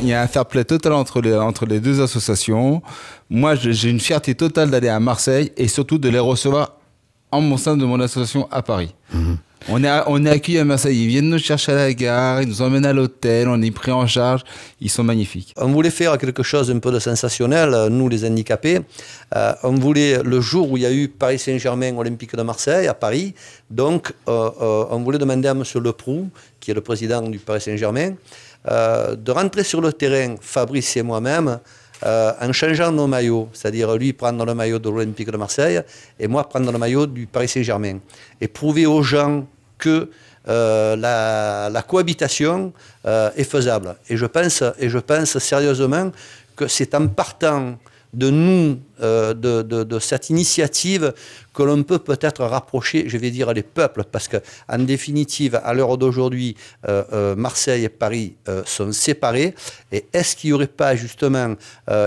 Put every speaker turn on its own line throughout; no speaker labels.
Il y a un fair play total entre les deux associations. Moi, j'ai une fierté totale d'aller à Marseille et surtout de les recevoir en mon sein de mon association à Paris. On est accueillis à Marseille, ils viennent nous chercher à la gare, ils nous emmènent à l'hôtel, on est pris en charge, ils sont magnifiques.
On voulait faire quelque chose un peu de sensationnel, nous les handicapés. On voulait, le jour où il y a eu Paris Saint-Germain Olympique de Marseille, à Paris, donc on voulait demander à M. Leproux, qui est le président du Paris Saint-Germain, de rentrer sur le terrain, Fabrice et moi-même, en changeant nos maillots, c'est-à-dire lui prendre le maillot de l'Olympique de Marseille et moi prendre le maillot du Paris Saint-Germain, et prouver aux gens que la cohabitation est faisable. Et je pense sérieusement que c'est en partant de nous, de cette initiative, que l'on peut peut-être rapprocher, je vais dire, les peuples, parce qu'en définitive, à l'heure d'aujourd'hui, Marseille et Paris sont séparés. Et est-ce qu'il n'y aurait pas justement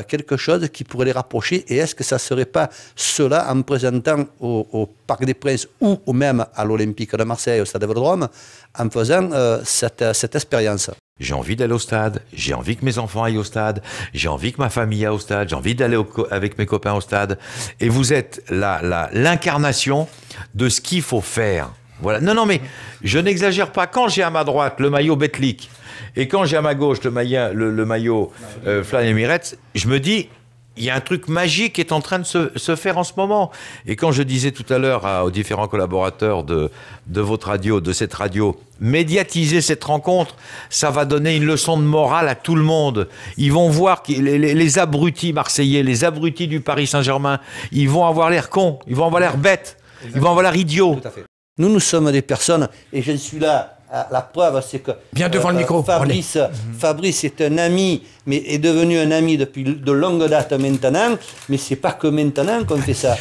quelque chose qui pourrait les rapprocher? Et est-ce que ça ne serait pas cela, en présentant au Parc des Princes ou même à l'Olympique de Marseille, au Stade Vélodrome, en faisant cette expérience?
J'ai envie d'aller au stade, j'ai envie que mes enfants aillent au stade, j'ai envie que ma famille aille au stade, j'ai envie d'aller avec mes copains au stade. Et vous êtes l'incarnation de ce qu'il faut faire. Voilà. Non, mais je n'exagère pas. Quand j'ai à ma droite le maillot Betclic et quand j'ai à ma gauche le maillot Flan Emirates, je me dis, il y a un truc magique qui est en train de se faire en ce moment. Et quand je disais tout à l'heure aux différents collaborateurs de votre radio, de cette radio, médiatiser cette rencontre, ça va donner une leçon de morale à tout le monde. Ils vont voir que les abrutis marseillais, les abrutis du Paris Saint-Germain, ils vont avoir l'air cons, ils vont avoir l'air bêtes, ils vont avoir l'air idiots.
Tout à fait. Nous sommes des personnes, et je suis là. La preuve, c'est que
bien devant le micro.
Fabrice est un ami, mais est devenu un ami depuis de longue date maintenant. Mais c'est pas que maintenant qu'on fait ça.